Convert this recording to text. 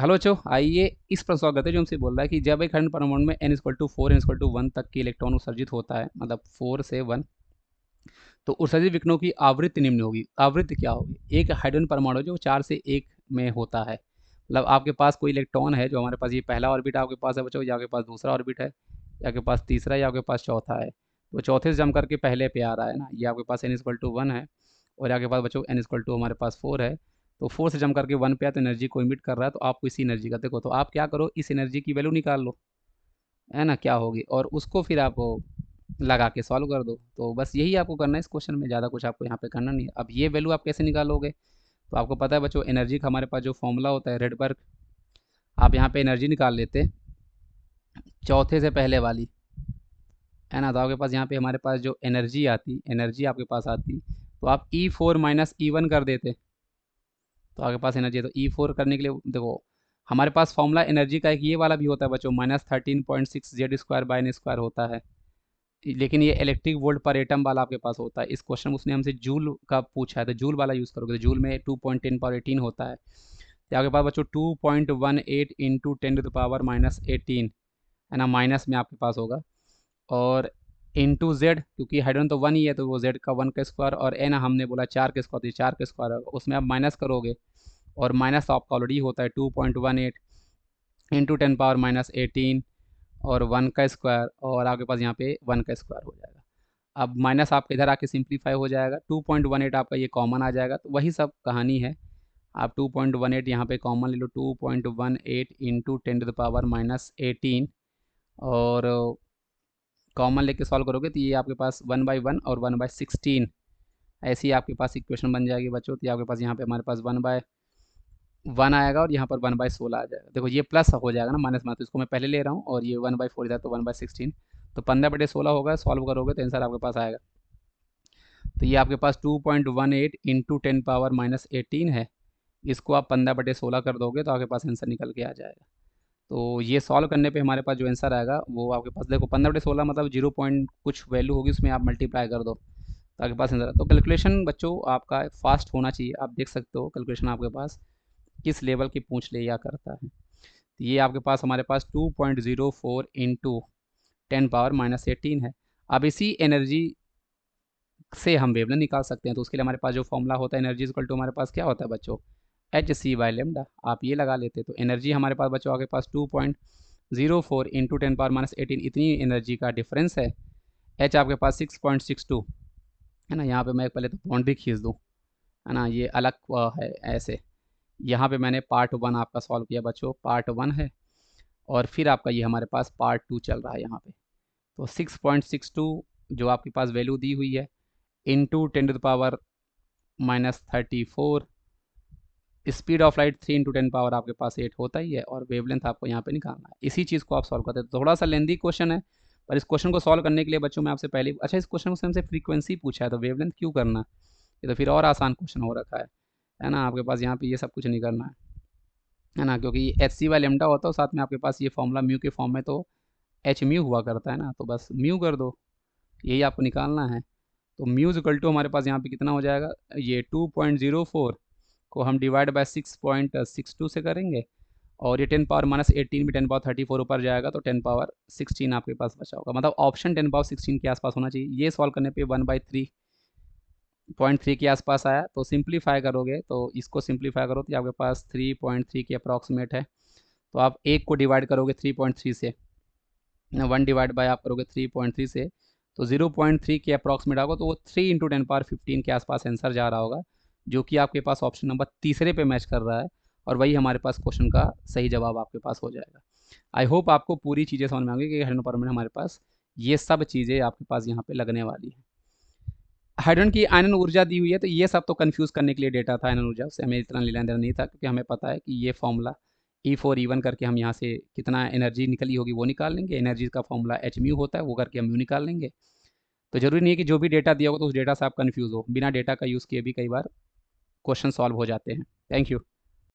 Hello बच्चों, आइए इस प्रश्न सॉल्व करते हैं जो हमसे बोल रहा है कि जब एक हाइड्रोजन परमाणु में n equal to 4 n equal to 1 तक के इलेक्ट्रॉन उत्सर्जित होता है, मतलब 4 से 1, तो उत्सर्जित विकिरणों की आवृत्ति निम्न होगी। आवृत्ति क्या होगी? एक हाइड्रोजन परमाणु जो 4 से 1 में होता है, मतलब आपके पास कोई इलेक्ट्रॉन है, जो हमारे पास ये पहला ऑर्बिट आपके पास है बच्चों, या आपके पास दूसरा ऑर्बिट है, या आपके पास तीसरा, या आपके पास चौथा है। तो चौथे से जम करके पहले पे आ रहा है ना, ये आपके पास n इक्वल टू 1 है, और आपके पास बच्चों n इक्वल टू हमारे पास 4 है। तो 4 से जम करके 1 पे आया तो एनर्जी को इमिट कर रहा है, तो आपको इसी एनर्जी का देखो, तो आप क्या करो, इस एनर्जी की वैल्यू निकाल लो, है ना, क्या होगी, और उसको फिर आप लगा के सॉल्व कर दो। तो बस यही आपको करना है इस क्वेश्चन में, ज़्यादा कुछ आपको यहाँ पे करना नहीं है। अब ये वैल्यू आप कैसे निकालोगे? तो आपको पता है बच्चों, एनर्जी का हमारे पास जो फॉर्मूला होता है रेडबर्ग, आप यहाँ पे एनर्जी निकाल लेते चौथे से पहले वाली, है ना। तो आपके पास यहाँ पे हमारे पास जो एनर्जी आपके पास आती, तो आप E4 माइनस E1 कर देते, तो आपके पास एनर्जी है। तो E4 करने के लिए देखो, हमारे पास फॉर्मूला एनर्जी का एक ये वाला भी होता है बच्चों, -13.6 Z square by N square होता है, लेकिन ये इलेक्ट्रिक वोल्ट पर एटम वाला आपके पास होता है। इस क्वेश्चन में उसने हमसे जूल का पूछा है, तो जूल वाला यूज़ करोगे, तो जूल में 2.10 पावर 18 होता है। तो आपके पास बच्चों 2.18 इंटू 10 टू द पावर -18, है ना, माइनस में आपके पास होगा, और इंटू जेड, क्योंकि हाइड्रोजन तो 1 ही है, तो वो जेड का 1 का स्क्वायर, और एन हमने बोला 4 के स्क्वायर, तो 4 के स्क्वायर होगा, उसमें आप माइनस करोगे, और माइनस आपका ऑलरेडी होता है 2.18 इंटू 10 पावर -18 और 1 का स्क्वायर, और आपके पास यहाँ पे 1 का स्क्वायर हो जाएगा। अब माइनस आपके इधर आके सिंप्लीफाई हो जाएगा, 2.18 आपका ये कॉमन आ जाएगा, तो वही सब कहानी है। आप 2.18 यहाँ पे कॉमन ले लो, 2.18 इंटू 10 टू द पावर -18, और कॉमन लेके सॉल्व करोगे तो ये आपके पास 1/1 और 1/16 ऐसी आपके पास इक्वेशन बन जाएगी बच्चों। तो आपके पास यहाँ पे हमारे पास 1/1 आएगा, और यहाँ पर 1/16 आ जाएगा। देखो ये प्लस हो जाएगा ना, माइनस माइनस, तो इसको मैं पहले ले रहा हूँ, और ये 1/4 इधर, तो 1/16, तो 15/16 होगा। सॉल्व करोगे तो आंसर आपके पास आएगा। तो ये आपके पास 2.18 इंटू 10 पावर -18 है, इसको आप 15/16 कर दोगे तो आपके पास आंसर निकल के आ जाएगा। तो ये सॉल्व करने पे हमारे पास जो आंसर आएगा वो आपके पास देखो 15/16 मतलब 0 पॉइंट कुछ वैल्यू होगी, उसमें आप मल्टीप्लाई कर दो तो आपके पास आंसर। तो कैलकुलेशन बच्चों आपका फास्ट होना चाहिए, आप देख सकते हो कैलकुलेशन आपके पास किस लेवल की पूछ लिया करता है। तो ये आपके पास हमारे पास 2.04 इंटू 10 पावर -18 है। अब इसी एनर्जी से हम वेवलेंथ निकाल सकते हैं, तो उसके लिए हमारे पास जो फॉर्मूला होता है एनर्जी इक्वल टू हमारे पास क्या होता है बच्चों, Hc/λ। आप ये लगा लेते, तो एनर्जी हमारे पास बच्चों आपके पास 2.04 इंटू 10 पावर -18, इतनी एनर्जी का डिफरेंस है। H आपके पास 6.62, है ना। यहाँ पे मैं पहले तो बाउंड्री खींच दूँ, है ना, ये अलग है ऐसे। यहाँ पे मैंने पार्ट 1 आपका सॉल्व किया बच्चों, पार्ट 1 है, और फिर आपका ये हमारे पास पार्ट 2 चल रहा है यहाँ पे। तो 6.62 जो आपके पास वैल्यू दी हुई है, into 10 to the power -34, speed of light 3 into 10 power आपके पास 8 होता ही है, और वेवलेंथ आपको यहाँ पे निकालना है। इसी चीज़ को आप सॉल्व करते हैं। तो थोड़ा सा लेंदी क्वेश्चन है, पर इस क्वेश्चन को सॉल्व करने के लिए बच्चों मैं आपसे पहले, अच्छा इस क्वेश्चन को हमसे फ्रीक्वेंसी पूछा है, तो वेवलेंथ क्यों करना, ये तो फिर और आसान क्वेश्चन हो रखा है ना। आपके पास यहाँ पे ये सब कुछ नहीं करना है ना, क्योंकि Hc/λ होता है, साथ में आपके पास ये फॉर्मूला म्यू के फॉर्म में तो एच म्यू हुआ करता है ना, तो बस म्यू कर दो, यही आपको निकालना है। तो म्यूज इक्वल टू हमारे पास यहाँ पे कितना हो जाएगा, ये 2.04 को हम डिवाइड बाय 6.62 से करेंगे, और ये 10 पावर -18 भी 10 पावर 34 ऊपर जाएगा, तो 10 पावर 16 आपके पास बचा होगा, मतलब ऑप्शन 10 पावर 16 के आसपास होना चाहिए। ये सॉल्व करने पे 1/3.3 के आसपास आया। तो सिंप्लीफाई करोगे, तो इसको सिंप्लीफाई करो तो आपके पास 3.3 के अप्रॉक्सीमेट है। तो आप एक को डिवाइड करोगे 3.3 से, 1 डिवाइड बाय आप करोगे 3.3 से, तो 0.3 के अप्रॉक्सीमेट होगा, तो वो 3 इंटू 10 पावर 15 के आसपास आंसर जा रहा होगा, जो कि आपके पास ऑप्शन नंबर तीसरे पे मैच कर रहा है, और वही हमारे पास क्वेश्चन का सही जवाब आपके पास हो जाएगा। आई होप आपको पूरी चीज़ें समझ में आएंगी कि हाइड्रोजन परमाणु हमारे पास ये सब चीज़ें आपके पास यहाँ पे लगने वाली है। हाइड्रोजन की आयनन ऊर्जा दी हुई है, तो ये सब तो कंफ्यूज करने के लिए डेटा था, आयनन ऊर्जा से हमें इतना लेना देना नहीं था, क्योंकि हमें पता है कि ये फॉर्मूला E4 E1 करके हम यहाँ से कितना एनर्जी निकली होगी वो निकाल लेंगे, एनर्जी का फॉर्मूला H म्यू होता है, वो करके हम म्यू निकाल लेंगे। तो जरूरी नहीं है कि जो भी डेटा दिया होगा तो उस डेटा से आप कंफ्यूज हो, बिना डेटा का यूज़ किए भी कई बार क्वेश्चन सॉल्व हो जाते हैं। Thank you.